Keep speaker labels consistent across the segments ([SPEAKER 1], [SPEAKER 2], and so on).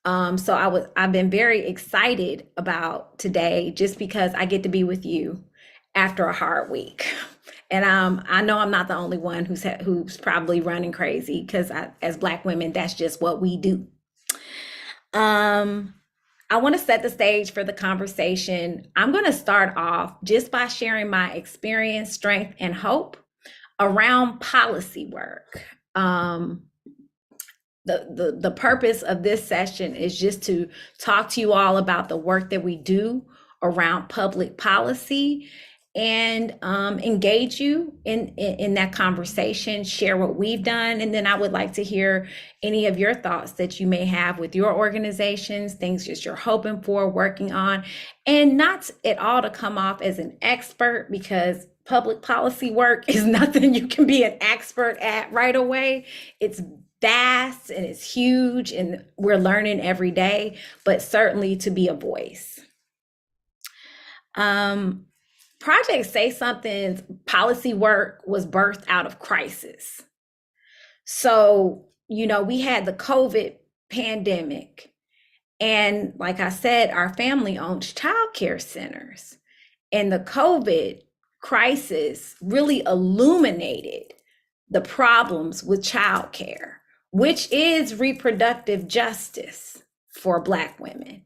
[SPEAKER 1] I've been very excited about today just because I get to be with you after a hard week. And I know I'm not the only one who's probably running crazy because as Black women, that's just what we do. Um, I want to set the stage for the conversation. I'm going to start off just by sharing my experience, strength, and hope around policy work. Um, the purpose of this session is just to talk to you all about the work that we do around public policy and engage you in that conversation, share what we've done, and then I would like to hear any of your thoughts that you may have with your organizations, things that you're hoping for, working on, and not at all to come off as an expert because public policy work is nothing you can be an expert at right away. It's vast and it's huge and we're learning every day, but certainly to be a voice. Project Say Something's policy work was birthed out of crisis. So, we had the COVID pandemic. And like I said, our family owns childcare centers. And the COVID crisis really illuminated the problems with childcare, which is reproductive justice for Black women.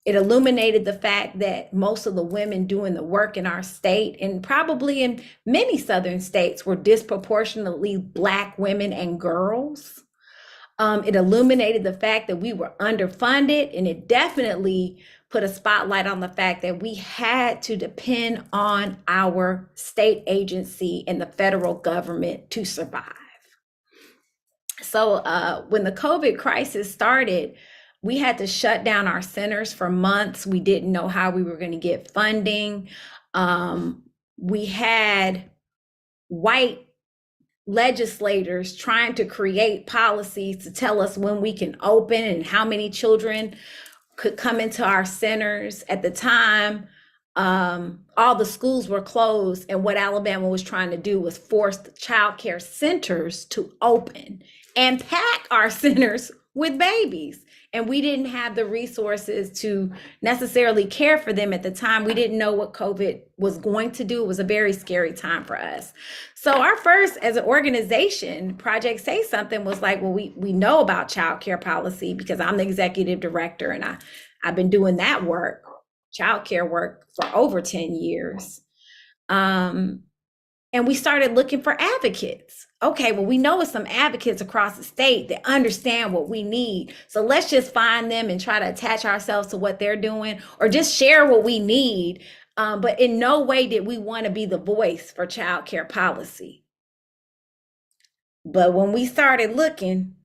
[SPEAKER 1] It illuminated the fact that most of the women doing the work in our state and probably in many Southern states were disproportionately Black women and girls. It illuminated the fact that we were underfunded, and it definitely put a spotlight on the fact that we had to depend on our state agency and the federal government to survive. So when the COVID crisis started, we had to shut down our centers for months. We didn't know how we were going to get funding. We had white legislators trying to create policies to tell us when we can open and how many children could come into our centers. At the time, all the schools were closed, and what Alabama was trying to do was force the child care centers to open and pack our centers with babies. And we didn't have the resources to necessarily care for them at the time. We didn't know what COVID was going to do. It was a very scary time for us. So our first, as an organization, Project Say Something was like, well, we know about child care policy because I'm the executive director and I've been doing that work, child care work, for over 10 years. And we started looking for advocates. Okay, well, we know it's some advocates across the state that understand what we need. So let's just find them and try to attach ourselves to what they're doing or just share what we need. But in no way did we want to be the voice for child care policy. But when we started looking,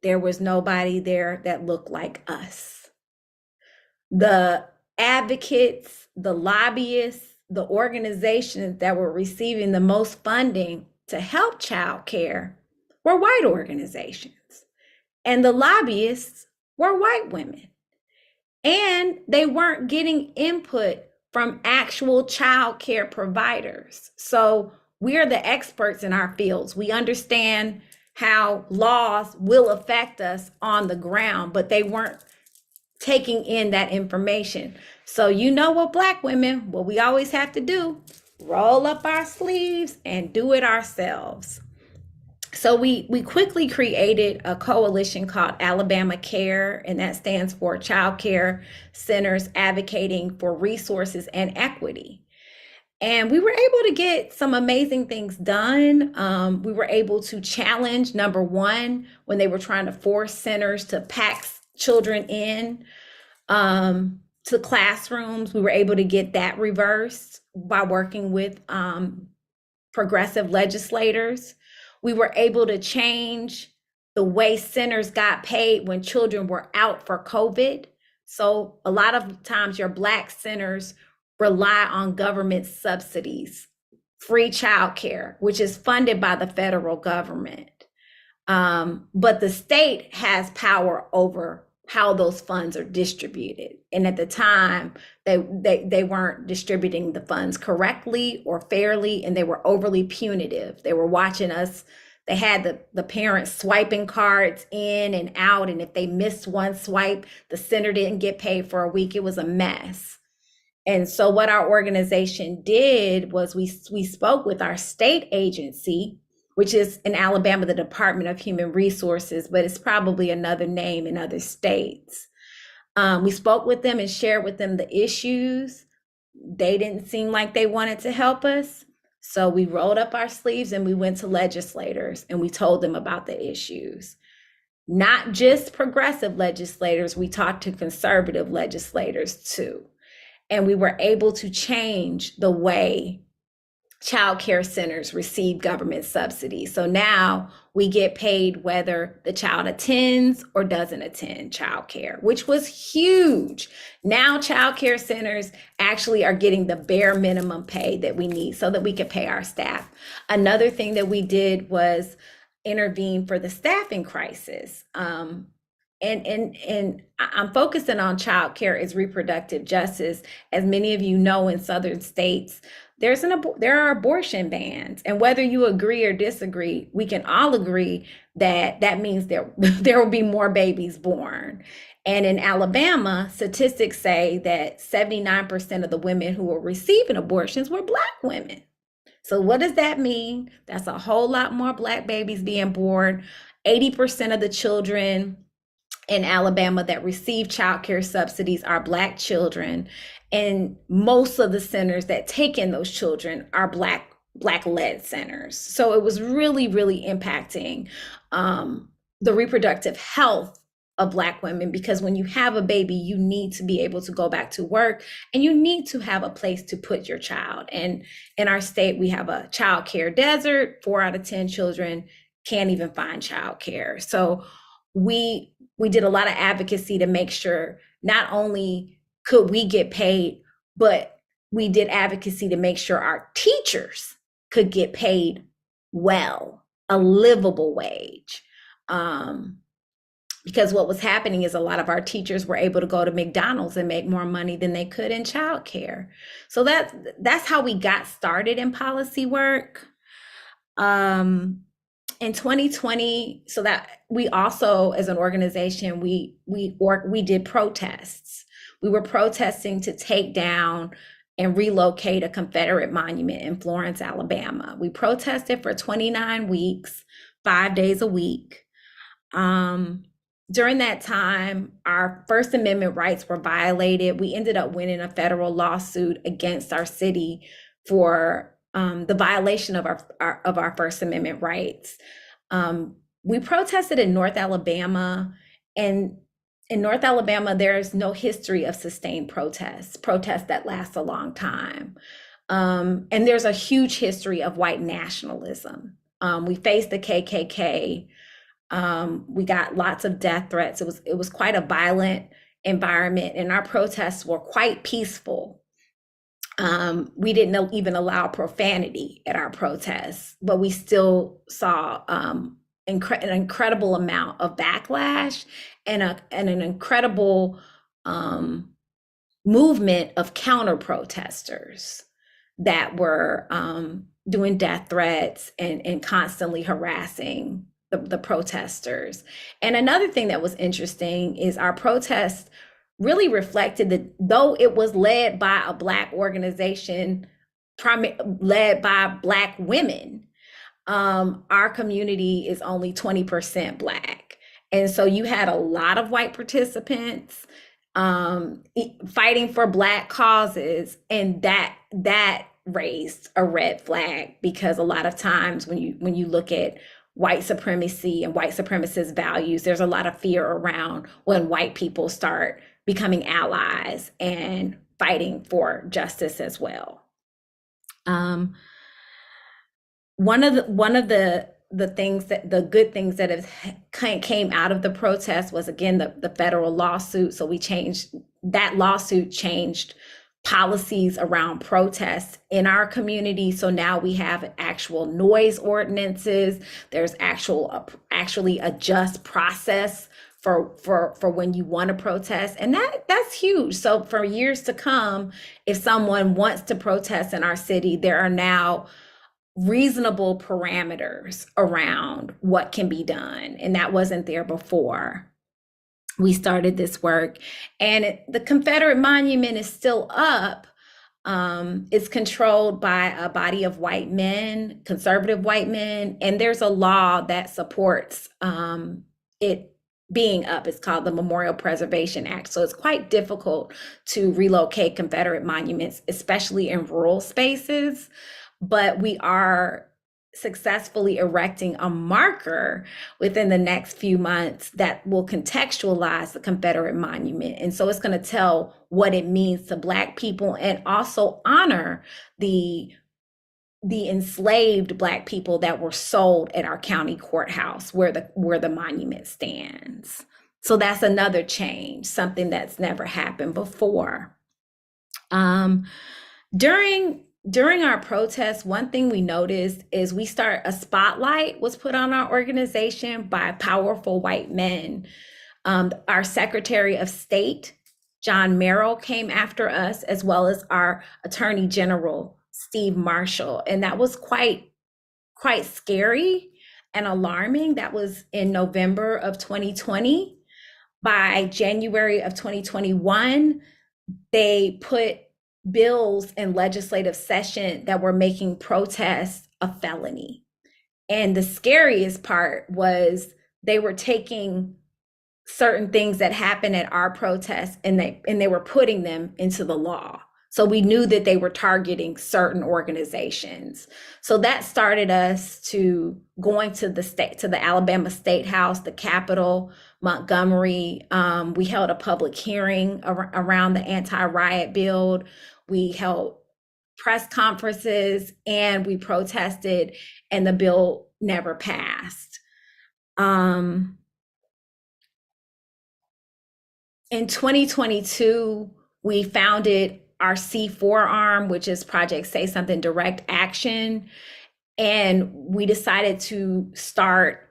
[SPEAKER 1] there was nobody there that looked like us. The advocates, the lobbyists, the organizations that were receiving the most funding to help child care were white organizations, and the lobbyists were white women, and they weren't getting input from actual child care providers. So we're the experts in our fields. We understand how laws will affect us on the ground, but they weren't taking in that information. So what, Black women, what we always have to do, roll up our sleeves and do it ourselves. So we quickly created a coalition called Alabama Care, and that stands for Child Care Centers Advocating for Resources and Equity. And we were able to get some amazing things done. We were able to challenge, number one, when they were trying to force centers to pack children in to classrooms. We were able to get that reversed by working with progressive legislators. We were able to change the way centers got paid when children were out for COVID. So a lot of times your Black centers rely on government subsidies, free childcare, which is funded by the federal government. But the state has power over how those funds are distributed. And at the time, they weren't distributing the funds correctly or fairly, and they were overly punitive. They were watching us. They had the parents swiping cards in and out. And if they missed one swipe, the center didn't get paid for a week. It was a mess. And so what our organization did was we spoke with our state agency, which is in Alabama, the Department of Human Resources, but it's probably another name in other states. We spoke with them and shared with them the issues. They didn't seem like they wanted to help us. So we rolled up our sleeves and we went to legislators and we told them about the issues. Not just progressive legislators, we talked to conservative legislators too. And we were able to change the way child care centers receive government subsidies. So now we get paid whether the child attends or doesn't attend child care, which was huge. Now child care centers actually are getting the bare minimum pay that we need so that we can pay our staff. Another thing that we did was intervene for the staffing crisis. And I'm focusing on child care as reproductive justice. As many of you know, in southern states, there are abortion bans, and whether you agree or disagree, we can all agree that that means there will be more babies born. And in Alabama, statistics say that 79% of the women who were receiving abortions were Black women. So what does that mean? That's a whole lot more Black babies being born. 80% of the children in Alabama that receive child care subsidies are Black children. And most of the centers that take in those children are Black-led centers. So it was really, really impacting the reproductive health of Black women, because when you have a baby, you need to be able to go back to work and you need to have a place to put your child. And in our state, we have a child care desert. 4 out of 10 children can't even find child care. So we did a lot of advocacy to make sure not only could we get paid, but we did advocacy to make sure our teachers could get paid well, a livable wage. Because what was happening is a lot of our teachers were able to go to McDonald's and make more money than they could in childcare. So that's how we got started in policy work. In 2020, so that we also, as an organization, we did protests. We were protesting to take down and relocate a Confederate monument in Florence, Alabama. We protested for 29 weeks, 5 days a week. During that time, our First Amendment rights were violated. We ended up winning a federal lawsuit against our city for the violation of our First Amendment rights. We protested in North Alabama, and in North Alabama, there's no history of sustained protests that last a long time. And there's a huge history of white nationalism. We faced the KKK. We got lots of death threats. It was quite a violent environment, and our protests were quite peaceful. We didn't even allow profanity at our protests, but we still saw an incredible amount of backlash and an incredible movement of counter protesters that were doing death threats and constantly harassing the protesters. And another thing that was interesting is our protest really reflected that though it was led by a Black organization, led by Black women, our community is only 20% Black. And so you had a lot of white participants fighting for Black causes, and that raised a red flag, because a lot of times when you look at white supremacy and white supremacist values, there's a lot of fear around when white people start becoming allies and fighting for justice as well. One of the things the good things that have came out of the protest was, again, the federal lawsuit. So that lawsuit changed policies around protests in our community. So now we have actual noise ordinances. There's actually a just process for when you want to protest, and that's huge. So for years to come, if someone wants to protest in our city, there are now reasonable parameters around what can be done. And that wasn't there before we started this work. And the Confederate monument is still up. It's controlled by a body of white men, conservative white men, and there's a law that supports it being up. It's called the Memorial Preservation Act. So it's quite difficult to relocate Confederate monuments, especially in rural spaces. But we are successfully erecting a marker within the next few months that will contextualize the Confederate monument. And so it's going to tell what it means to Black people and also honor the enslaved Black people that were sold at our county courthouse where the monument stands. So that's another change, something that's never happened before. During our protests, one thing we noticed is a spotlight was put on our organization by powerful white men. Our Secretary of State, John Merrill, came after us, as well as our Attorney General, Steve Marshall. And that was quite scary and alarming. That was in November of 2020. By January of 2021, they put bills in legislative session that were making protests a felony. And the scariest part was they were taking certain things that happened at our protests and they were putting them into the law. So we knew that they were targeting certain organizations. So that started us to going to the Alabama State House, the Capitol, Montgomery. We held a public hearing around the anti-riot bill. We held press conferences and we protested, and the bill never passed. In 2022, we founded our C4 arm, which is Project Say Something Direct Action. And we decided to start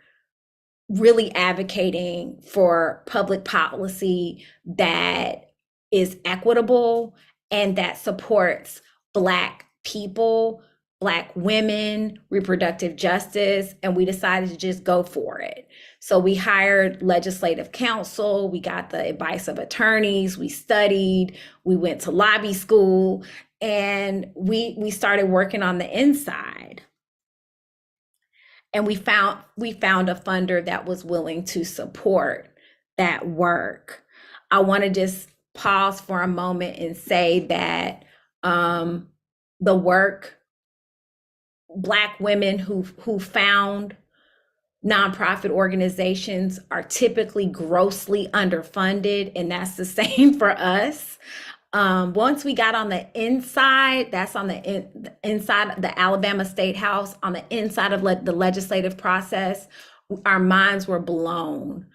[SPEAKER 1] really advocating for public policy that is equitable and that supports Black people, Black women, reproductive justice, and we decided to just go for it. So we hired legislative counsel, we got the advice of attorneys, we studied, we went to lobby school, and we started working on the inside. And we found a funder that was willing to support that work. I want to just pause for a moment and say that the work, Black women who found nonprofit organizations are typically grossly underfunded, and that's the same for us. Once we got on the inside, that's on the inside of the Alabama State House, on the inside of the legislative process, our minds were blown.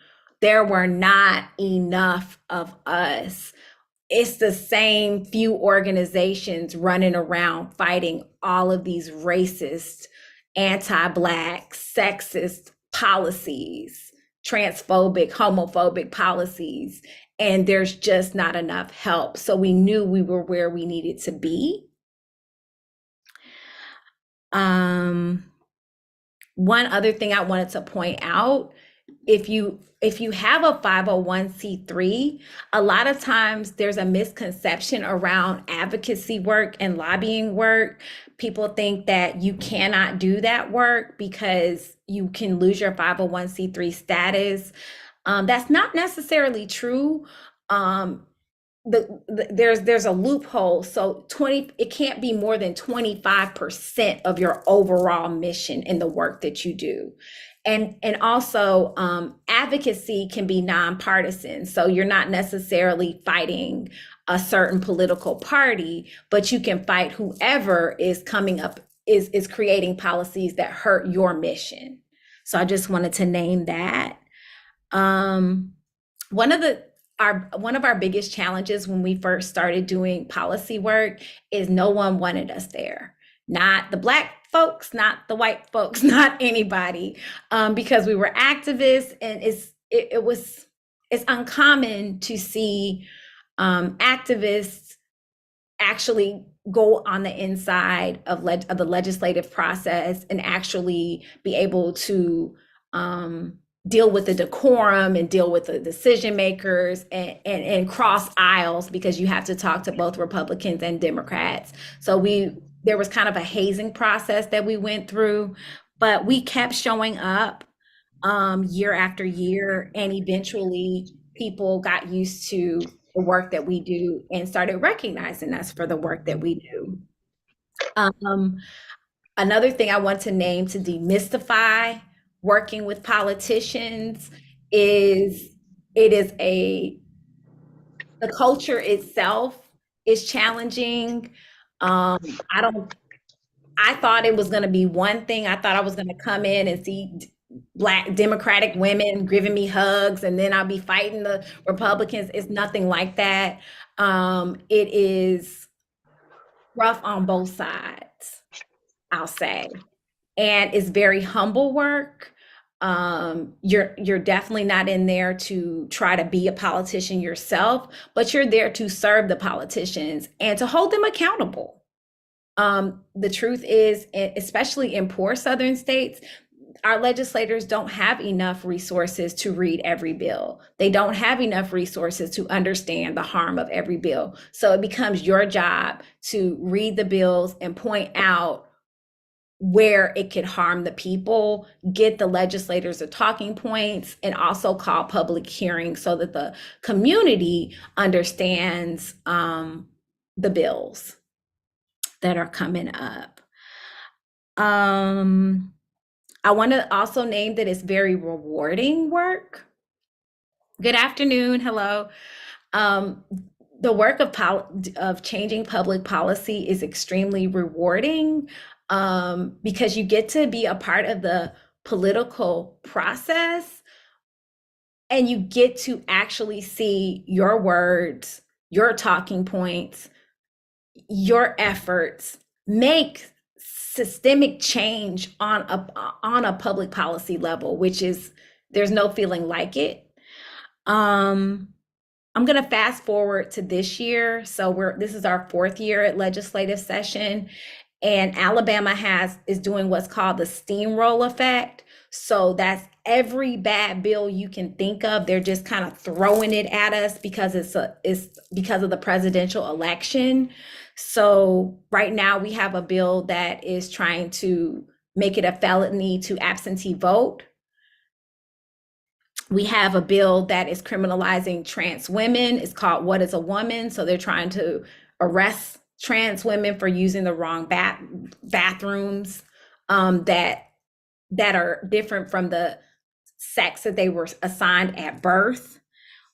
[SPEAKER 1] There were not enough of us. It's the same few organizations running around fighting all of these racist, anti-Black, sexist policies, transphobic, homophobic policies, and there's just not enough help. So we knew we were where we needed to be. One other thing I wanted to point out, if you have a 501c3, a lot of times there's a misconception around advocacy work and lobbying work. People think that you cannot do that work because you can lose your 501c3 status. That's not necessarily true. There's a loophole. So it can't be more than 25% of your overall mission in the work that you do. And also advocacy can be nonpartisan. So you're not necessarily fighting a certain political party, but you can fight whoever is coming up, is creating policies that hurt your mission. So I just wanted to name that. One of our biggest challenges when we first started doing policy work is no one wanted us there. Not the Black folks, not the white folks, not anybody, because we were activists, and it's uncommon to see activists actually go on the inside of the legislative process and actually be able to deal with the decorum and deal with the decision makers and cross aisles, because you have to talk to both Republicans and Democrats. So there was kind of a hazing process that we went through, but we kept showing up year after year, and eventually people got used to the work that we do and started recognizing us for the work that we do. Um, Another thing I want to name to demystify working with politicians is it is the culture itself is challenging. I don't I thought it was going to be one thing. I thought I was going to come in and see Black Democratic women giving me hugs, and then I'll be fighting the Republicans. It's nothing like that. It is rough on both sides, I'll say, and it's very humble work. You're definitely not in there to try to be a politician yourself, but you're there to serve the politicians and to hold them accountable. The truth is, especially in poor Southern states, our legislators don't have enough resources to read every bill. They don't have enough resources to understand the harm of every bill. So it becomes your job to read the bills and point out where it could harm the people, get the legislators the talking points, and also call public hearings so that the community understands the bills that are coming up. I want to also name that it's very rewarding work. Good afternoon. Hello. The work of changing public policy is extremely rewarding, because you get to be a part of the political process and you get to actually see your words, your talking points, your efforts make systemic change on a public policy level, which is, there's no feeling like it. I'm going to fast forward to this year. So this is our 4th year at legislative session, and Alabama is doing what's called the steamroll effect. So that's every bad bill you can think of. They're just kind of throwing it at us because it's because of the presidential election. So right now we have a bill that is trying to make it a felony to absentee vote. We have a bill that is criminalizing trans women. It's called What is a Woman? So they're trying to arrest trans women for using the wrong bathrooms that are different from the sex that they were assigned at birth.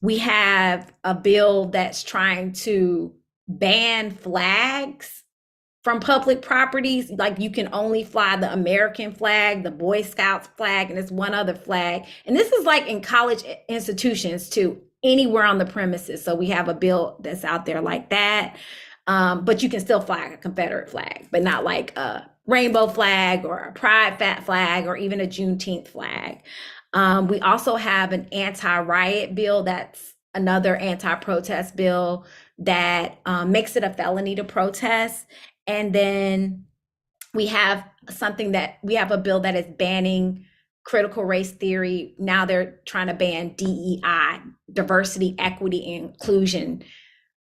[SPEAKER 1] We have a bill that's trying to ban flags from public properties. Like, you can only fly the American flag, the Boy Scouts flag, and there's one other flag. And this is like in college institutions too, anywhere on the premises. So we have a bill that's out there like that. But you can still fly a Confederate flag, but not like a rainbow flag or a pride flag or even a Juneteenth flag. We also have an anti-riot bill. That's another anti-protest bill that makes it a felony to protest. And then we have a bill that is banning critical race theory. Now they're trying to ban DEI, diversity, equity, and inclusion,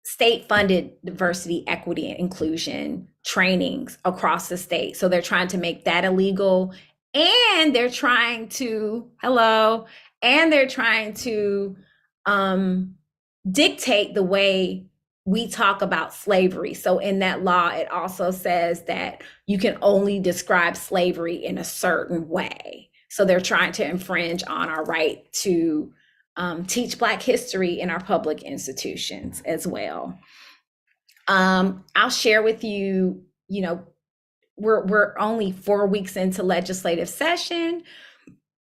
[SPEAKER 1] state-funded diversity, equity, and inclusion trainings across the state. So they're trying to make that illegal. And they're trying to, dictate the way we talk about slavery. So in that law, it also says that you can only describe slavery in a certain way. So they're trying to infringe on our right to teach Black history in our public institutions as well. I'll share with you, we're only 4 weeks into legislative session.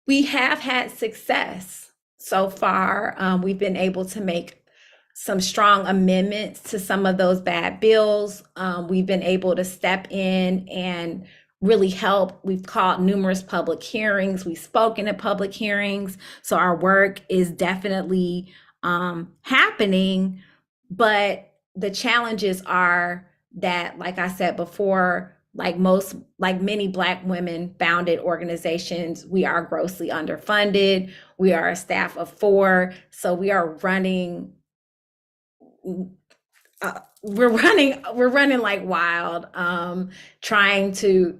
[SPEAKER 1] We have had success so far. We've been able to make some strong amendments to some of those bad bills. We've been able to step in and really help. We've called numerous public hearings. We've spoken at public hearings. So our work is definitely happening, but the challenges are that, like I said before, like many Black women founded organizations, we are grossly underfunded. We are a staff of 4, so we are running. We're running like wild, trying to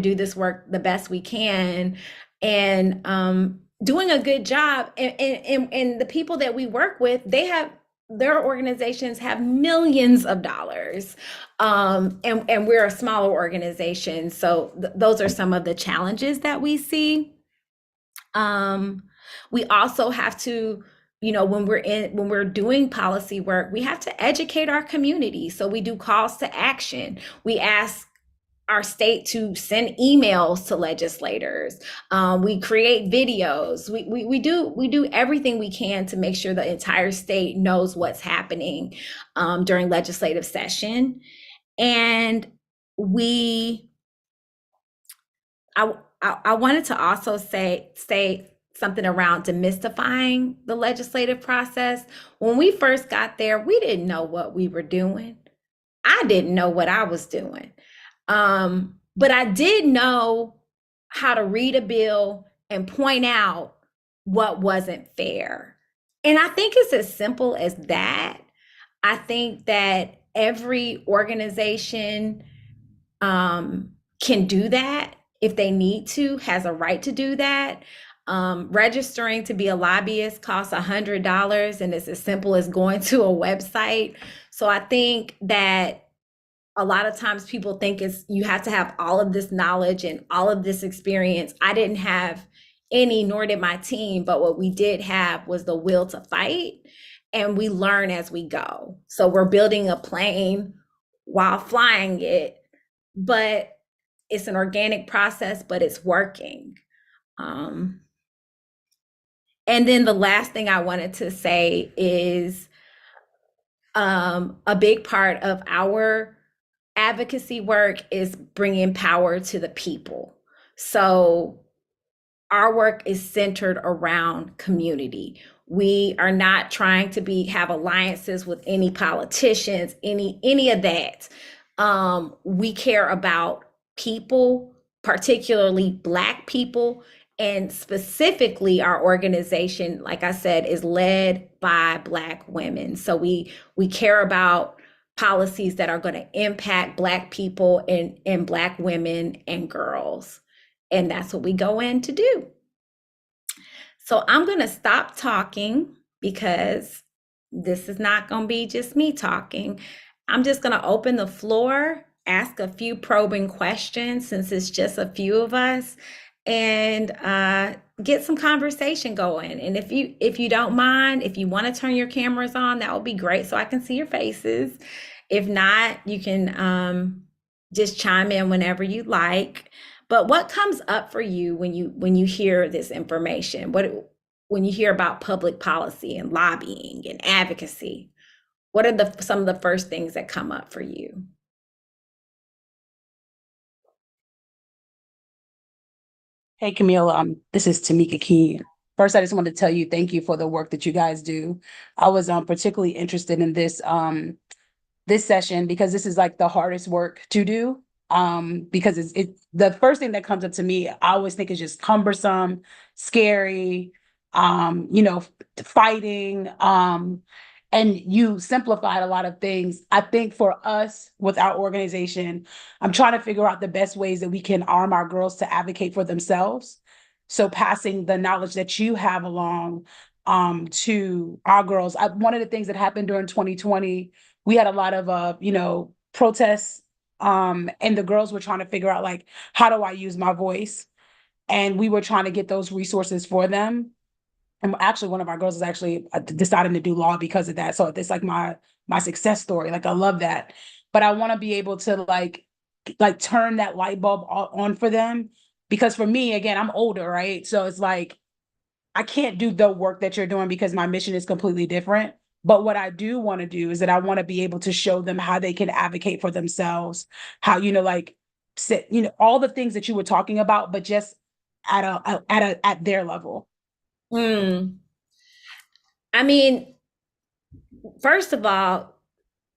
[SPEAKER 1] do this work the best we can, and doing a good job. And the people that we work with, their organizations have millions of dollars, and we're a smaller organization, so those are some of the challenges that we see. um, we also have to, when we're doing policy work, we have to educate our community. So we do calls to action. We ask our state to send emails to legislators. We create videos. We do everything we can to make sure the entire state knows what's happening during legislative session. And we I I wanted to also say something around demystifying the legislative process. When we first got there, we didn't know what we were doing. I didn't know what I was doing. But I did know how to read a bill and point out what wasn't fair. And I think it's as simple as that. I think that every organization can do that if they need to, has a right to do that. Registering to be a lobbyist costs $100, and it's as simple as going to a website. So I think that a lot of times people think it's you have to have all of this knowledge and all of this experience. I didn't have any, nor did my team, but what we did have was the will to fight, and we learn as we go. So we're building a plane while flying it, but it's an organic process, but it's working. Um, and then the last thing I wanted to say is a big part of our advocacy work is bringing power to the people. So our work is centered around community. We are not trying to have alliances with any politicians, any of that. We care about people, particularly Black people, and specifically our organization, like I said, is led by Black women. So we care about policies that are going to impact Black people and Black women and girls. And that's what we go in to do. So I'm going to stop talking because this is not going to be just me talking. I'm just going to open the floor, ask a few probing questions since it's just a few of us, and get some conversation going. And if you don't mind, if you want to turn your cameras on, that would be great so I can see your faces. If not, you can just chime in whenever you like. But what comes up for you when you hear this information? When you hear about public policy and lobbying and advocacy? What are some of the first things that come up for you?
[SPEAKER 2] Hey Camille, this is Tamika Key. First, I just wanted to tell you thank you for the work that you guys do. I was particularly interested in this session because this is like the hardest work to do. Because it's the first thing that comes up to me, I always think is just cumbersome, scary, you know, fighting. And you simplified a lot of things. I think for us with our organization, I'm trying to figure out the best ways that we can arm our girls to advocate for themselves. So passing the knowledge that you have along to our girls. One of the things that happened during 2020, we had a lot of protests, and the girls were trying to figure out like, how do I use my voice? And we were trying to get those resources for them. And actually, one of our girls is actually deciding to do law because of that. So it's like my success story. Like I love that, but I want to be able to like turn that light bulb on for them, because for me, again, I'm older, right? So it's like I can't do the work that you're doing because my mission is completely different. But what I do want to do is that I want to be able to show them how they can advocate for themselves, how like sit, all the things that you were talking about, but just at their level.
[SPEAKER 1] Mm. I mean, first of all,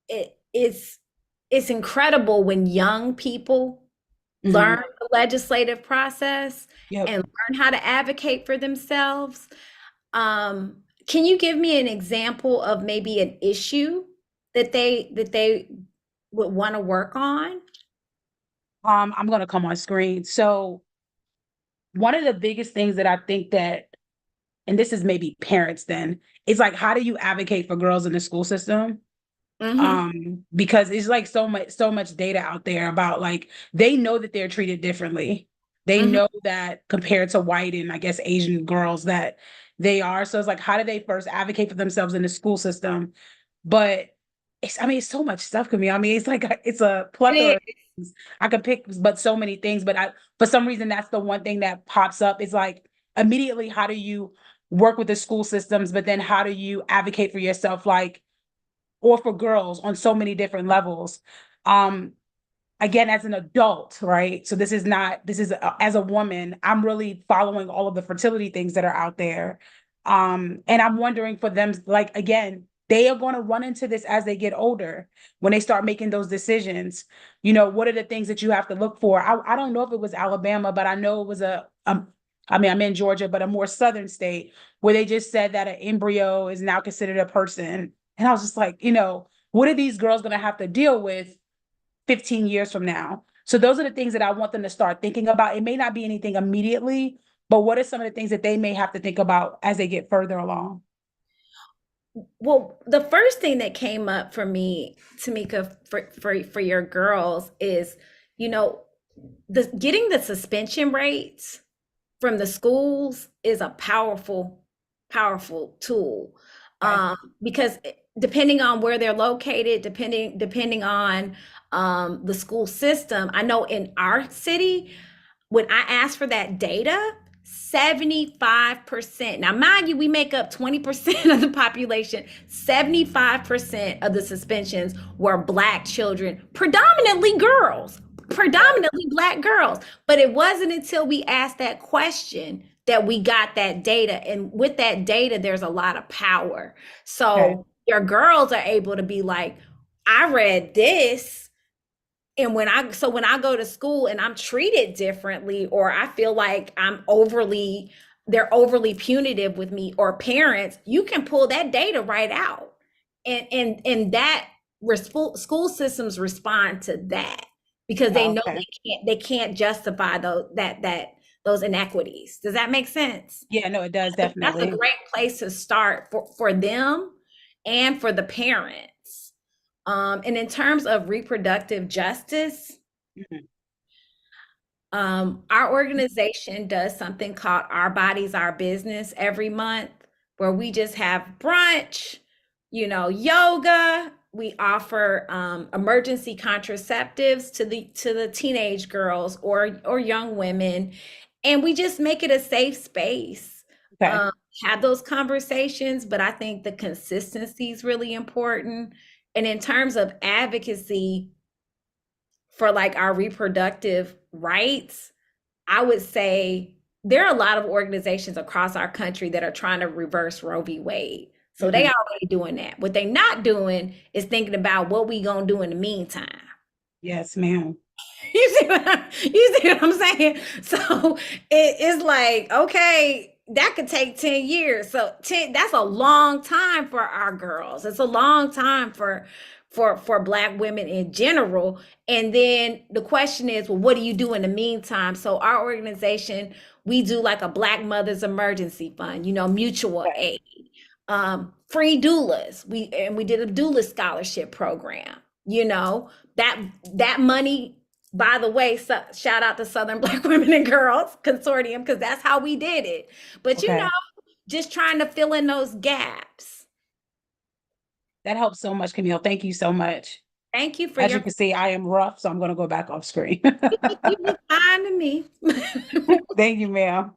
[SPEAKER 1] it's incredible when young people
[SPEAKER 2] Mhm.
[SPEAKER 1] learn the legislative process
[SPEAKER 2] Yep.
[SPEAKER 1] and learn how to advocate for themselves. Can you give me an example of maybe an issue that they would want to work on?
[SPEAKER 2] I'm gonna come on screen. So one of the biggest things that I think that, and this is maybe parents then, is like how do you advocate for girls in the school system?
[SPEAKER 1] Hmm.
[SPEAKER 2] Because it's like so much data out there about like they know that they're treated differently. They
[SPEAKER 1] Hmm.
[SPEAKER 2] know that compared to white and I guess Asian girls that they are. So it's like how do they first advocate for themselves in the school system? But it's, I mean, it's so much stuff, Camille. I mean, it's like it's a plethora of
[SPEAKER 1] It
[SPEAKER 2] things. I could pick but so many things, but I for some reason that's the one thing that pops up. Is like immediately how do you work with the school systems, but then how do you advocate for yourself, like or for girls on so many different levels. Um, Again, as an adult, right? So this is not, this is as a woman, I'm really following all of the fertility things that are out there. And I'm wondering for them, like, again, they are going to run into this as they get older when they start making those decisions. You know, what are the things that you have to look for? I don't know if it was Alabama, but I know it was I mean, I'm in Georgia, but a more southern state where they just said that an embryo is now considered a person. And I was just like, you know, what are these girls going to have to deal with 15 years from now? So those are the things that I want them to start thinking about. It may not be anything immediately, but what are some of the things that they may have to think about as they get further along?
[SPEAKER 1] Well, the first thing that came up for me, Tamika, for your girls is, you know, the getting the suspension rates from the schools is a powerful tool.
[SPEAKER 2] Okay.
[SPEAKER 1] Because depending on where they're located, depending on the school system, I know in our city, when I asked for that data, 75%. Now, mind you, we make up 20% of the population. 75% of the suspensions were Black children, predominantly girls, predominantly Black girls. But it wasn't until we asked that question that we got that data. And with that data, there's a lot of power.
[SPEAKER 2] Okay.
[SPEAKER 1] So your girls are able to be like, I read this, and when I go to school and I'm treated differently, or I feel like they're overly punitive with me, or parents, you can pull that data right out. And that school systems respond to that because they know
[SPEAKER 2] Okay.
[SPEAKER 1] they can't justify those inequities. Does that make sense?
[SPEAKER 2] Yeah, no, it does
[SPEAKER 1] That's a
[SPEAKER 2] definitely.
[SPEAKER 1] great place to start for them and for the parents. And in terms of reproductive justice,
[SPEAKER 2] Mhm.
[SPEAKER 1] our organization does something called Our Bodies, Our Business every month, where we just have brunch, yoga. We offer emergency contraceptives to the teenage girls or young women, and we just make it a safe space.
[SPEAKER 2] Okay.
[SPEAKER 1] Um, have those conversations, but I think the consistency is really important. And in terms of advocacy for like our reproductive rights, I would say there are a lot of organizations across our country that are trying to reverse Roe v. Wade. So they
[SPEAKER 2] Mhm.
[SPEAKER 1] already doing that. What they not doing is thinking about what we gonna do in the meantime.
[SPEAKER 2] Yes, ma'am.
[SPEAKER 1] You see what I'm saying? So it's like, okay, that could take 10 years. So 10, that's a long time for our girls. It's a long time for Black women in general. And then the question is, well, what do you do in the meantime? So our organization, we do like a Black Mothers Emergency Fund, mutual
[SPEAKER 2] Okay.
[SPEAKER 1] aid, free doulas. We did a doula scholarship program. You know that that money. By the way, shout out to Southern Black Women and Girls Consortium, because that's how we did it. But
[SPEAKER 2] Okay.
[SPEAKER 1] just trying to fill in those gaps.
[SPEAKER 2] That helps so much, Camille. Thank you so much.
[SPEAKER 1] Thank you for
[SPEAKER 2] As you
[SPEAKER 1] your.
[SPEAKER 2] can see, I am rough, so I'm going to go back off screen.
[SPEAKER 1] You look fine to me.
[SPEAKER 2] Thank you, ma'am.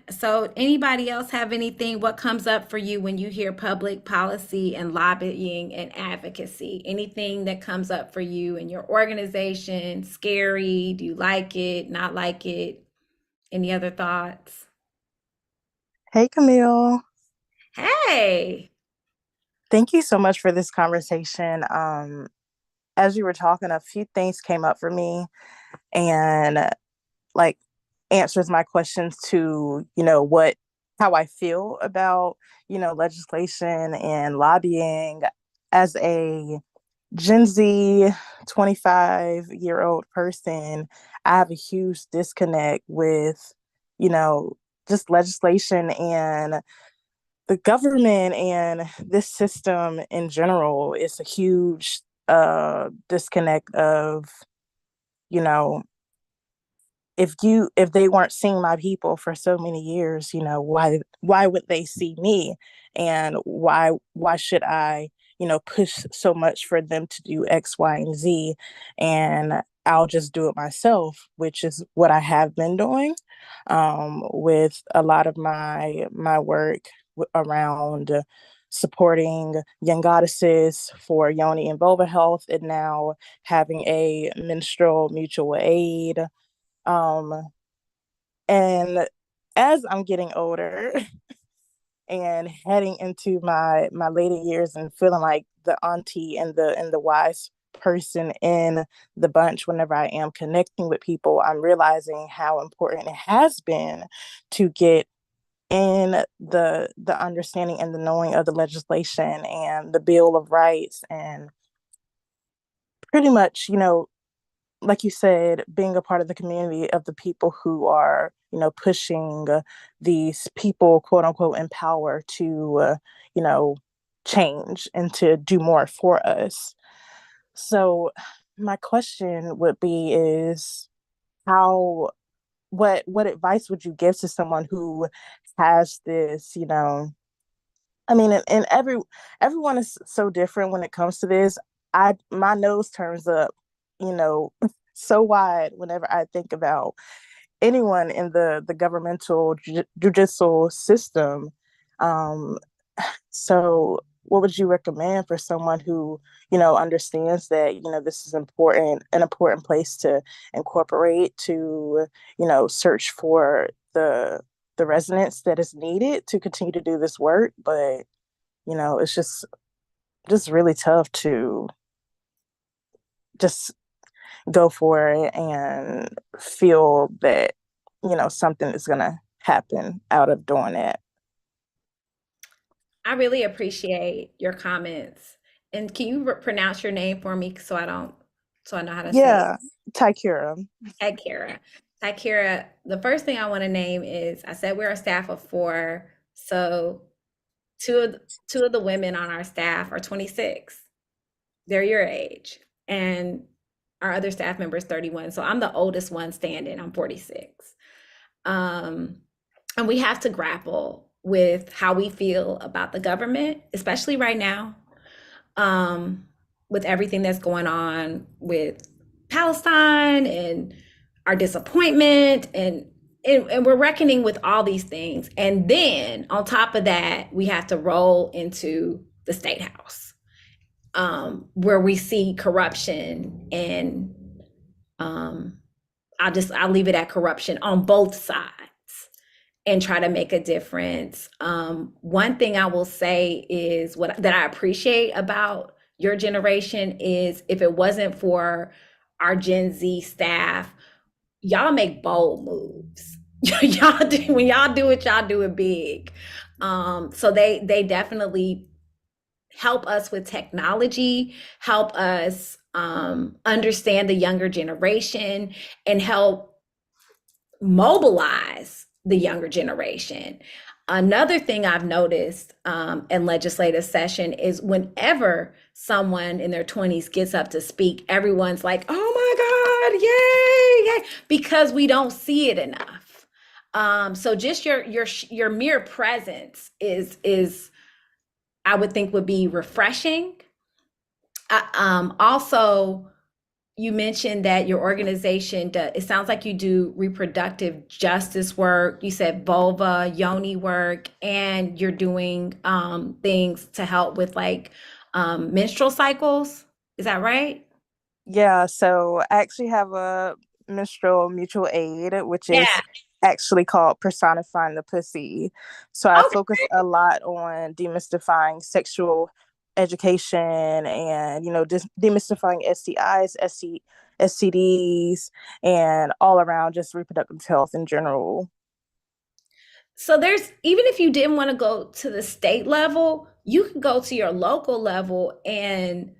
[SPEAKER 1] So anybody else have anything? What comes up for you when you hear public policy and lobbying and advocacy? Anything that comes up for you in your organization? Scary? Do you like it? Not like it? Any other thoughts?
[SPEAKER 3] Hey Camille.
[SPEAKER 1] Hey.
[SPEAKER 3] Thank you so much for this conversation. As you were talking, a few things came up for me and like answers my questions to, how I feel about, legislation and lobbying as a Gen Z 25-year-old person. I have a huge disconnect with, you know, just legislation and the government and this system in general is a huge disconnect of, you know, if they weren't seeing my people for so many years, why would they see me? And why should I, push so much for them to do X, Y, and Z? And I'll just do it myself, which is what I have been doing with a lot of my work around supporting young goddesses for yoni and vulva health, and now having a menstrual mutual aid. Um, and as I'm getting older and heading into my later years and feeling like the auntie and the wise person in the bunch, whenever I am connecting with people, I'm realizing how important it has been to get in the understanding and the knowing of the legislation and the Bill of Rights, and pretty much, like you said, being a part of the community of the people who are, pushing these people, quote unquote, in power to, you know, change and to do more for us. So, my question would be: is how, what advice would you give to someone who has this, I mean, and everyone is so different when it comes to this. My nose turns up, you know, so wide whenever I think about anyone in the governmental judicial system. Um, so, what would you recommend for someone who, understands that, this is an important place to incorporate, to, search for the resonance that is needed to continue to do this work, but it's just really tough to just go for it and feel that something is going to happen out of doing it.
[SPEAKER 1] I really appreciate your comments. And can you pronounce your name for me so I know how to say it?
[SPEAKER 3] Yeah, Tykira.
[SPEAKER 1] Takira. Takira, the first thing I want to name is I said we're a staff of four. So two of the women on our staff are 26. They're your age. And our other staff member is 31. So I'm the oldest one standing. I'm 46. Um, and we have to grapple with how we feel about the government, especially right now, um, with everything that's going on with Palestine and our disappointment and we're reckoning with all these things. And then on top of that, we have to roll into the state house, where we see corruption and um, I'll leave it at corruption on both sides and try to make a difference. One thing I will say is what that I appreciate about your generation is if it wasn't for our Gen Z staff, y'all make bold moves. Y'all do when y'all do it big. So they definitely help us with technology, help us understand the younger generation, and help mobilize the younger generation. Another thing I've noticed in legislative session is whenever someone in their 20s gets up to speak, everyone's like, oh my God, yay, yay, because we don't see it enough. So just your mere presence is I would think would be refreshing. Also, you mentioned that your organization it sounds like you do reproductive justice work. You said vulva, yoni work, and you're doing things to help with like menstrual cycles. Is that right?
[SPEAKER 3] Yeah, so I actually have a menstrual mutual aid, which is
[SPEAKER 1] Yeah.
[SPEAKER 3] actually called Personifying the Pussy. So I focus
[SPEAKER 1] Okay.
[SPEAKER 3] a lot on demystifying sexual education and, demystifying STIs, STDs, and all around just reproductive health in general.
[SPEAKER 1] So there's, even if you didn't want to go to the state level, you can go to your local level and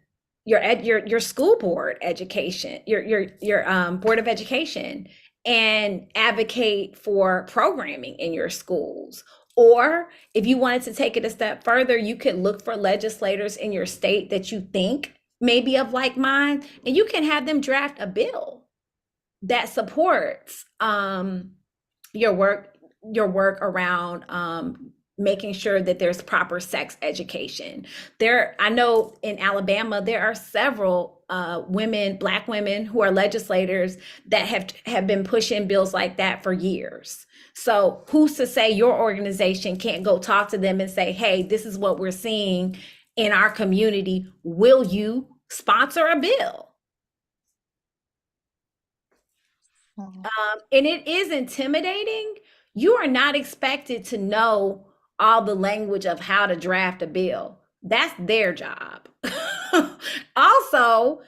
[SPEAKER 1] your school board education, your board of education, and advocate for programming in your schools. Or if you wanted to take it a step further, you could look for legislators in your state that you think may be of like mind, and you can have them draft a bill that supports your work around making sure that there's proper sex education. I know in Alabama there are several Black women who are legislators that have been pushing bills like that for years. So who's to say your organization can't go talk to them and say, hey, this is what we're seeing in our community. Will you sponsor a bill? And it is intimidating. You are not expected to know all the language of how to draft a bill. That's their job. Also,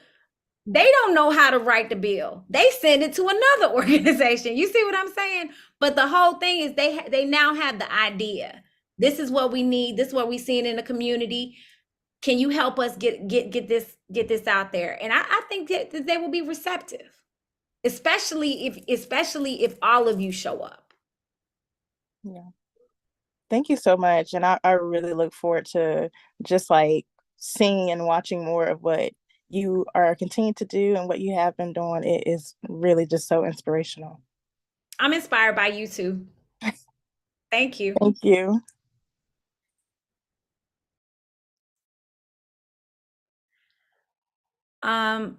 [SPEAKER 1] they don't know how to write the bill. They send it to another organization. You see what I'm saying? But the whole thing is they now have the idea. This is what we need. This is what we're seeing in the community. Can you help us get this out there? And I think that they will be receptive, especially if all of you show up.
[SPEAKER 3] Yeah. Thank you so much. And I really look forward to just like seeing and watching more of what you are continuing to do and what you have been doing. It is really just so inspirational.
[SPEAKER 1] I'm inspired by you too. Thank you.
[SPEAKER 3] Thank you.
[SPEAKER 1] I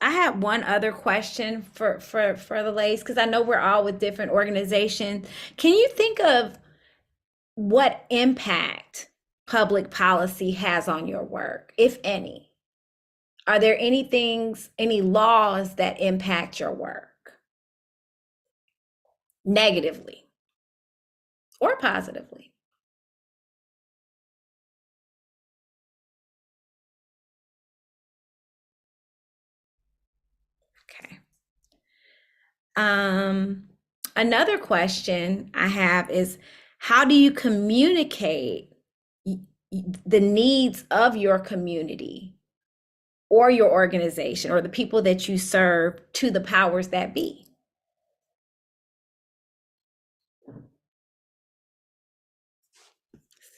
[SPEAKER 1] have one other question for the ladies, because I know we're all with different organizations. Can you think of what impact public policy has on your work, if any? Are there any laws that impact your work negatively or positively? Okay. Another question I have is, how do you communicate the needs of your community or your organization or the people that you serve to the powers that be?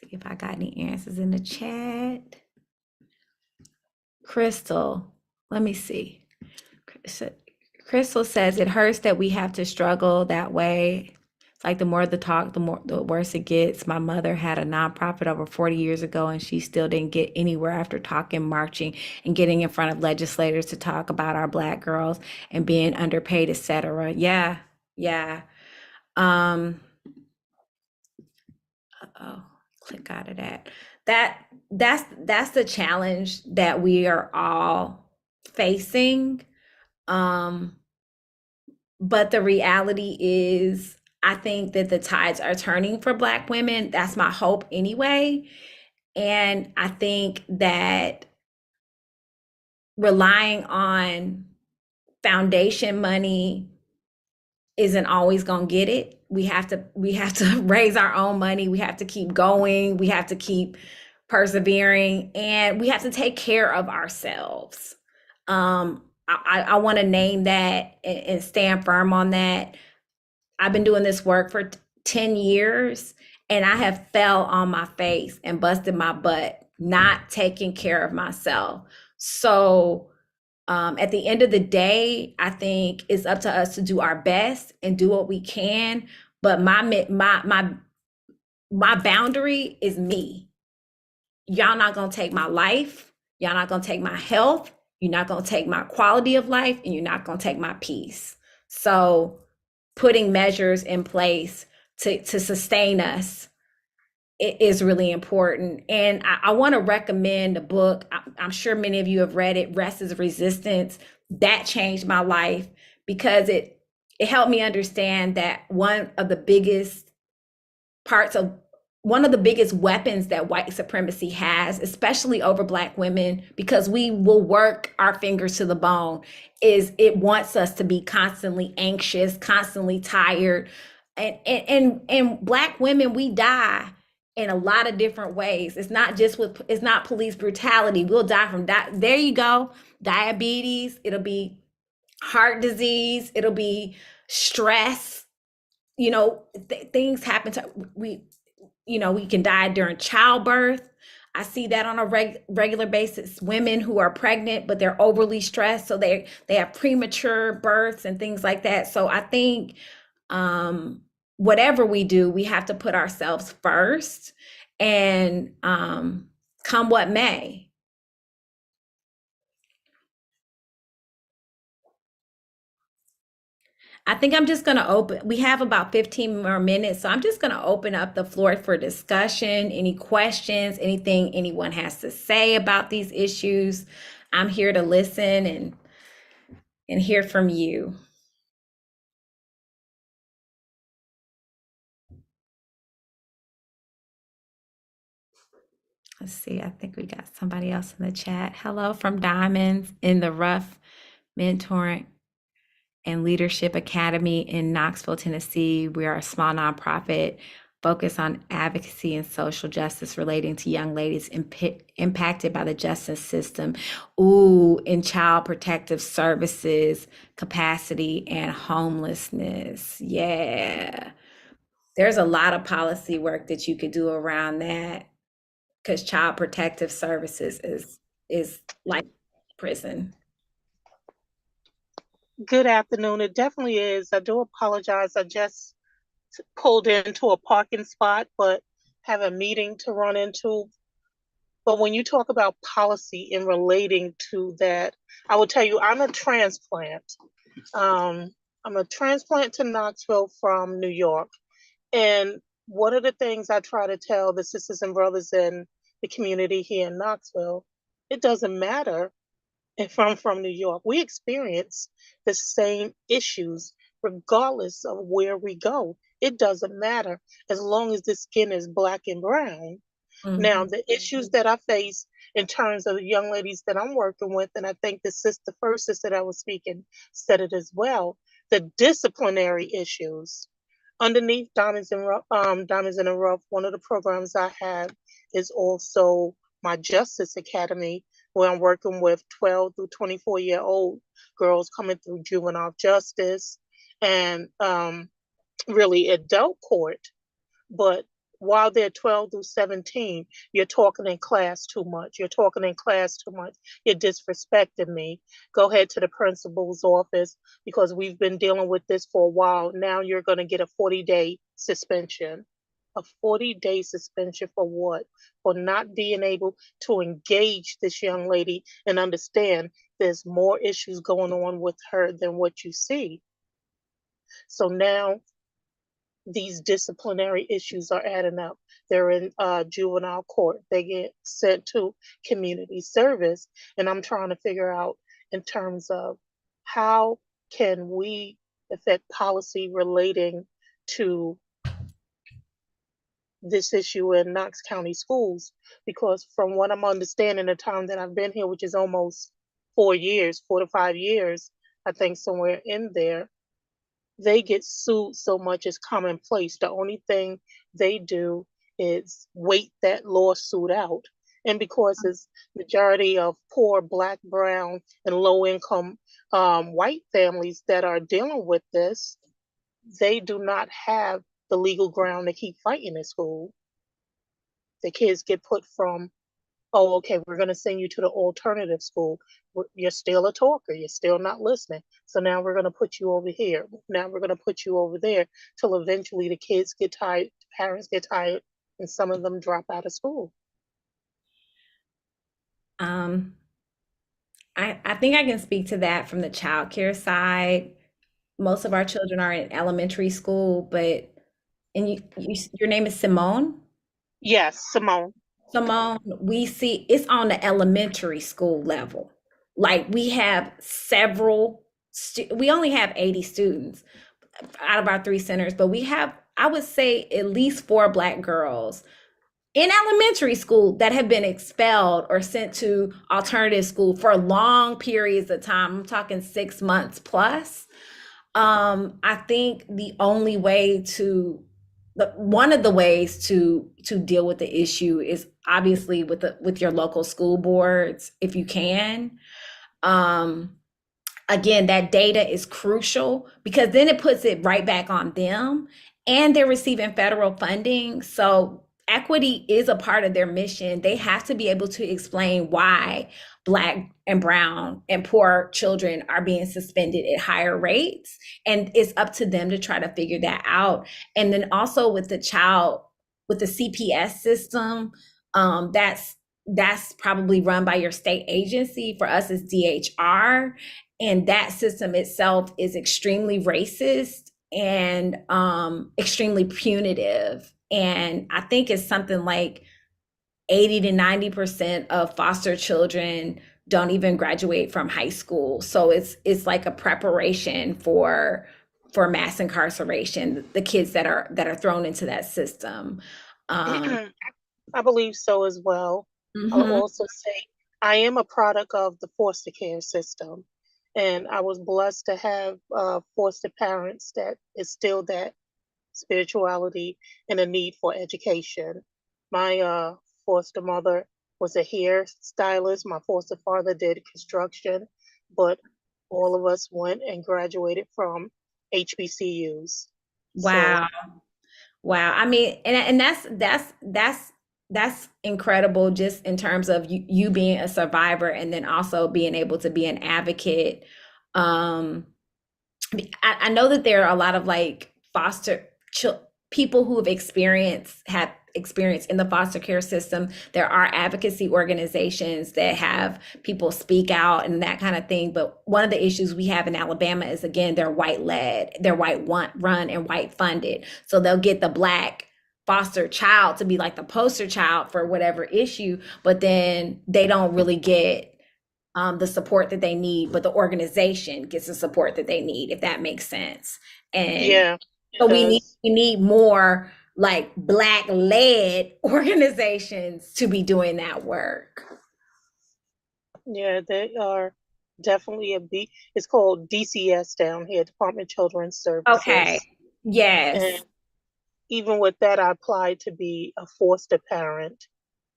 [SPEAKER 1] See if I got any answers in the chat. Crystal, let me see. Crystal says it hurts that we have to struggle that way. It's like the more the talk, the worse it gets. My mother had a nonprofit over 40 years ago, and she still didn't get anywhere after talking, marching, and getting in front of legislators to talk about our Black girls and being underpaid, etc. Yeah, yeah. Oh, click out of that. That's the challenge that we are all facing. But the reality is, I think that the tides are turning for Black women. That's my hope anyway. And I think that relying on foundation money isn't always going to get it. We have to raise our own money. We have to keep going. We have to keep persevering, and we have to take care of ourselves. I want to name that and stand firm on that. I've been doing this work for 10 years, and I have fell on my face and busted my butt not taking care of myself. So at the end of the day, I think it's up to us to do our best and do what we can. But my boundary is me. Y'all not gonna take my life. Y'all not gonna take my health. You're not gonna take my quality of life, and you're not gonna take my peace. So putting measures in place to sustain us is really important. And I want to recommend a book. I'm sure many of you have read it, Rest is Resistance. That changed my life because it it helped me understand that one of the biggest weapons that white supremacy has, especially over Black women, because we will work our fingers to the bone, is it wants us to be constantly anxious, constantly tired. And Black women, we die in a lot of different ways. It's not police brutality. We'll die from there you go. Diabetes, it'll be heart disease, it'll be stress. Things happen to we can die during childbirth. I see that on a regular basis. Women who are pregnant, but they're overly stressed, so they have premature births and things like that. So I think whatever we do, we have to put ourselves first, and come what may. I think I'm just going to we have about 15 more minutes, so I'm just going to open up the floor for discussion. Any questions, anything anyone has to say about these issues? I'm here to listen and hear from you. Let's see, I think we got somebody else in the chat. Hello from Diamonds in the Rough Mentoring and Leadership Academy in Knoxville, Tennessee. We are a small nonprofit focused on advocacy and social justice relating to young ladies impacted by the justice system. In child protective services, capacity, and homelessness. Yeah. There's a lot of policy work that you could do around that, because child protective services is like prison.
[SPEAKER 4] Good afternoon. It definitely is. I do apologize. I just pulled into a parking spot, but have a meeting to run into. But when you talk about policy in relating to that, I will tell you, I'm a transplant. I'm a transplant to Knoxville from New York. And one of the things I try to tell the sisters and brothers in the community here in Knoxville, it doesn't matter if I'm from New York. We experience the same issues regardless of where we go. It doesn't matter as long as the skin is Black and brown.
[SPEAKER 1] Mm-hmm.
[SPEAKER 4] Now, the issues that I face in terms of the young ladies that I'm working with, and I think the first sister that I was speaking said it as well, the disciplinary issues. Underneath Diamonds in the Rough, one of the programs I have is also my Justice Academy, where I'm working with 12 through 24-year-old girls coming through juvenile justice and really adult court. But while they're 12 through 17, you're talking in class too much. You're disrespecting me. Go ahead to the principal's office, because we've been dealing with this for a while. Now you're going to get a 40-day suspension. A 40-day suspension for what? For not being able to engage this young lady and understand there's more issues going on with her than what you see. So now these disciplinary issues are adding up. They're in juvenile court. They get sent to community service. And I'm trying to figure out in terms of how can we affect policy relating to this issue in Knox County schools, because from what I'm understanding, the time that I've been here, which is almost 4 to 5 years, I think somewhere in there, they get sued so much it's commonplace. The only thing they do is wait that lawsuit out. And because it's majority of poor Black, brown, and low income white families that are dealing with this, they do not have the legal ground to keep fighting in school. The kids get put from, oh, okay, we're going to send you to the alternative school. You're still a talker. You're still not listening. So now we're going to put you over here. Now we're going to put you over there, till eventually the kids get tired, the parents get tired, and some of them drop out of school.
[SPEAKER 1] I think I can speak to that from the childcare side. Most of our children are in elementary school, your name is Simone?
[SPEAKER 4] Yes, Simone.
[SPEAKER 1] Simone, we see it's on the elementary school level. Like we have we only have 80 students, out of our 3 centers, but we have, I would say, at least 4 Black girls in elementary school that have been expelled or sent to alternative school for long periods of time. I'm talking 6 months plus. I think the only way to one of the ways to deal with the issue is obviously with your local school boards, if you can. Again, that data is crucial because then it puts it right back on them, and they're receiving federal funding. So equity is a part of their mission. They have to be able to explain why Black and brown and poor children are being suspended at higher rates. And it's up to them to try to figure that out. And then also with the CPS system, that's probably run by your state agency. For us, it's DHR. And that system itself is extremely racist and extremely punitive. And I think it's something like 80 to 90% of foster children don't even graduate from high school. So it's like a preparation for mass incarceration, the kids that are thrown into that system.
[SPEAKER 4] I believe so as well. I'll
[SPEAKER 1] Mhm.
[SPEAKER 4] also say I am a product of the foster care system. And I was blessed to have foster parents that instilled that spirituality and a need for education. My foster mother was a hairstylist. My foster father did construction, but all of us went and graduated from HBCUs.
[SPEAKER 1] Wow. Wow. I mean, and that's incredible just in terms of you being a survivor and then also being able to be an advocate. I know that there are a lot of like people who have experience in the foster care system. There are advocacy organizations that have people speak out and that kind of thing. But one of the issues we have in Alabama is, again, they're white led, they're white run and white funded. So they'll get the Black foster child to be like the poster child for whatever issue, but then they don't really get the support that they need, but the organization gets the support that they need, if that makes sense. And
[SPEAKER 4] Yeah,
[SPEAKER 1] so
[SPEAKER 4] it does.
[SPEAKER 1] we need more like Black led organizations to be doing that work.
[SPEAKER 4] Yeah, they are definitely it's called DCS down here, Department of Children's
[SPEAKER 1] Okay.
[SPEAKER 4] Services.
[SPEAKER 1] Yes.
[SPEAKER 4] And even with that, I applied to be a foster parent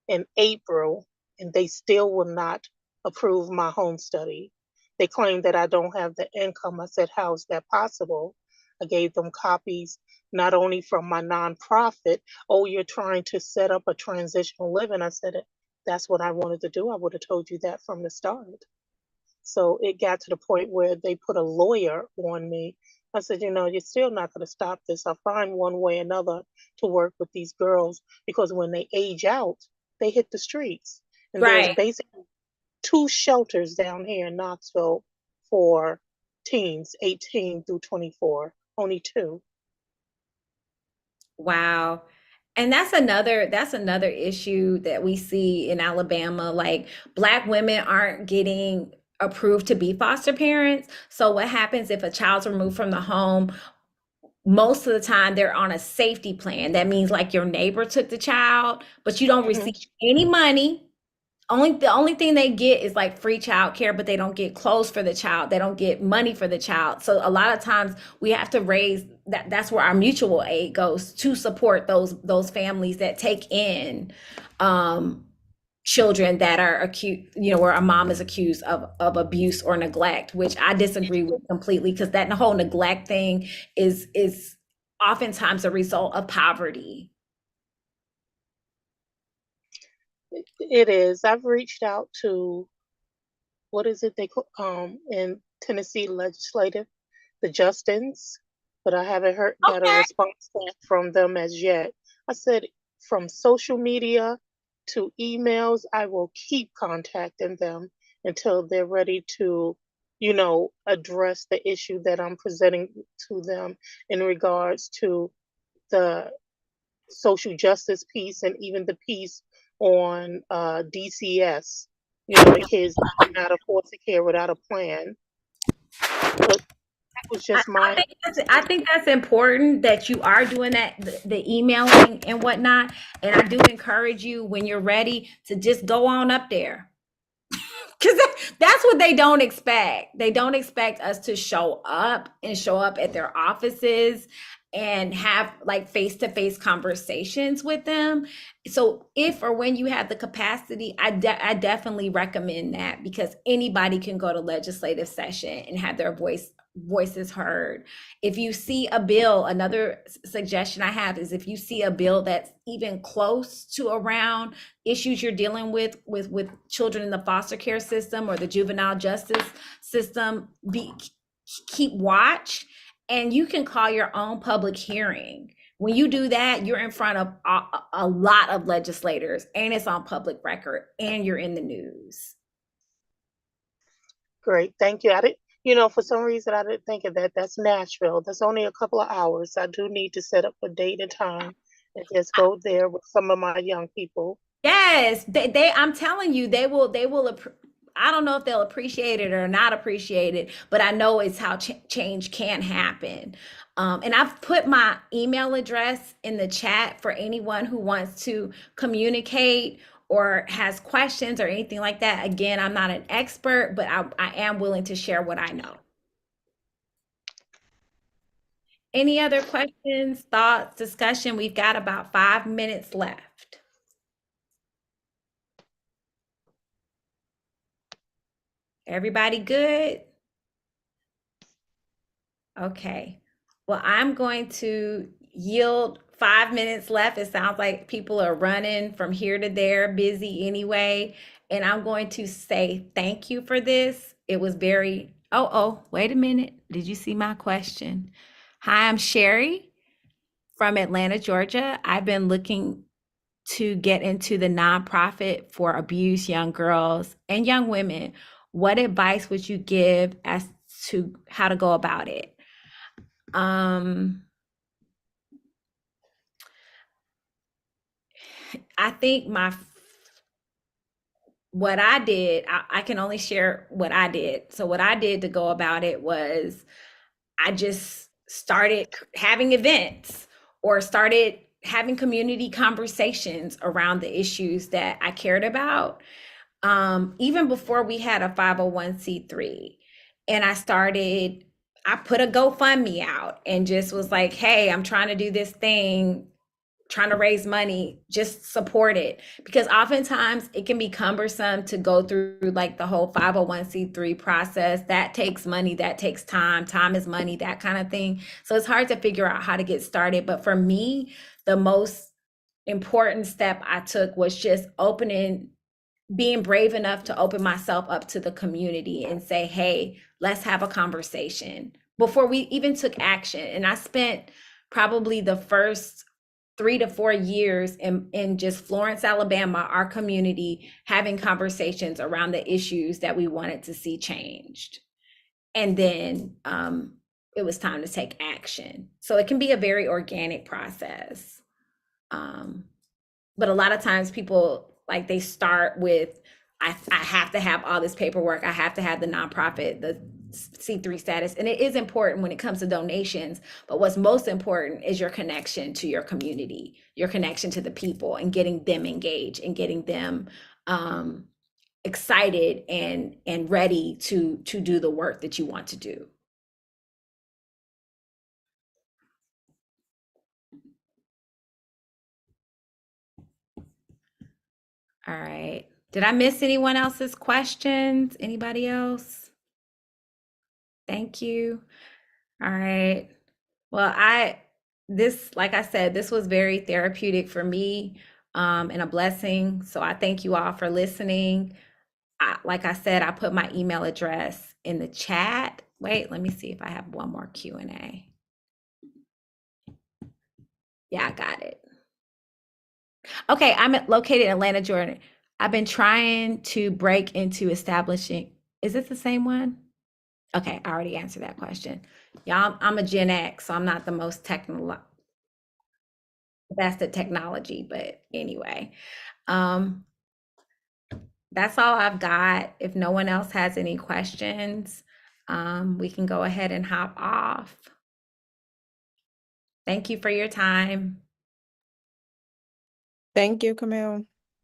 [SPEAKER 4] in April, and they still will not approve my home study. They claim that I don't have the income. I said, how is that possible? I gave them copies not only from my nonprofit. Oh, you're trying to set up a transitional living. I said, that's what I wanted to do. I would have told you that from the start. So it got to the point where they put a lawyer on me. I said, you're still not going to stop this. I'll find one way or another to work with these girls, because when they age out, they hit the streets. And there's
[SPEAKER 1] Right.
[SPEAKER 4] basically 2 shelters down here in Knoxville for teens, 18 through 24, only 2.
[SPEAKER 1] Wow. And that's another issue that we see in Alabama. Like Black women aren't getting approved to be foster parents. So what happens if a child's removed from the home? Most of the time they're on a safety plan. That means like your neighbor took the child, but you don't receive any money. The only thing they get is like free child care, but they don't get clothes for the child. They don't get money for the child. So a lot of times we have to raise that's where our mutual aid goes to support those families that take in children that are accused, where a mom is accused of abuse or neglect, which I disagree with completely, because that whole neglect thing is oftentimes a result of poverty.
[SPEAKER 4] It is. I've reached out to, what is it they call in Tennessee legislative, the Justins, but I haven't got a
[SPEAKER 1] Okay.
[SPEAKER 4] response back from them as yet. I said, from social media to emails, I will keep contacting them until they're ready to, address the issue that I'm presenting to them in regards to the social justice piece and even the piece on DCS, the kids out of foster care without a plan. But was just my,
[SPEAKER 1] I think that's important that you are doing that, the emailing and whatnot. And I do encourage you when you're ready to just go on up there. Because that's what they don't expect. They don't expect us to show up at their offices and have like face-to-face conversations with them. So if or when you have the capacity, I definitely recommend that, because anybody can go to legislative session and have their voices heard. If you see a bill, another suggestion I have is, if you see a bill that's even close to around issues you're dealing with children in the foster care system or the juvenile justice system, keep watch, and you can call your own public hearing. When you do that, you're in front of a lot of legislators, and it's on public record, and you're in the news.
[SPEAKER 4] great, thank you. I didn't, you know, for some reason, I didn't think of that. That's Nashville. That's only a couple of hours. I do need to set up a date and time and just go there with some of my young people.
[SPEAKER 1] Yes, I'm telling you, they will, I don't know if they'll appreciate it or not appreciate it, but I know it's how change can happen. And I've put my email address in the chat for anyone who wants to communicate or has questions or anything like that. Again, I'm not an expert, but I am willing to share what I know. Any other questions, thoughts, discussion? We've got about 5 minutes left. Everybody good? Okay. Well, I'm going to yield 5 minutes left. It sounds like people are running from here to there, busy anyway. And I'm going to say thank you for this. It was very, wait a minute. Did you see my question? Hi, I'm Sherry from Atlanta, Georgia. I've been looking to get into the nonprofit for abused young girls and young women. What advice would you give as to how to go about it? I think what I did, I can only share what I did. So what I did to go about it was, I just started having events or started having community conversations around the issues that I cared about. Even before we had a 501c3, and I put a GoFundMe out and just was like, hey, I'm trying to do this thing, trying to raise money, just support it. Because oftentimes it can be cumbersome to go through like the whole 501c3 process. That takes money, that takes time. Time is money, that kind of thing. So it's hard to figure out how to get started. But for me, the most important step I took was just being brave enough to open myself up to the community and say, hey, let's have a conversation, before we even took action. And I spent probably the first 3 to 4 years in just Florence, Alabama, our community, having conversations around the issues that we wanted to see changed. And then it was time to take action. So it can be a very organic process. But a lot of times people, like, they start with, I have to have all this paperwork. I have to have the nonprofit, the C3 status. And it is important when it comes to donations. But what's most important is your connection to your community, your connection to the people, and getting them engaged and getting them excited and ready to do the work that you want to do. All right. Did I miss anyone else's questions? Anybody else? Thank you. All right. Well, like I said, this was very therapeutic for me, and a blessing. So I thank you all for listening. Like I said, I put my email address in the chat. Wait, let me see if I have one more Q&A. Yeah, I got it. Okay, I'm located in Atlanta, Georgia. I've been trying to break into establishing. Is it the same one? Okay, I already answered that question. Y'all, I'm a Gen X, so I'm not the most best at technology, but anyway. That's all I've got. If no one else has any questions, we can go ahead and hop off. Thank you for your time.
[SPEAKER 5] Thank you, Camille.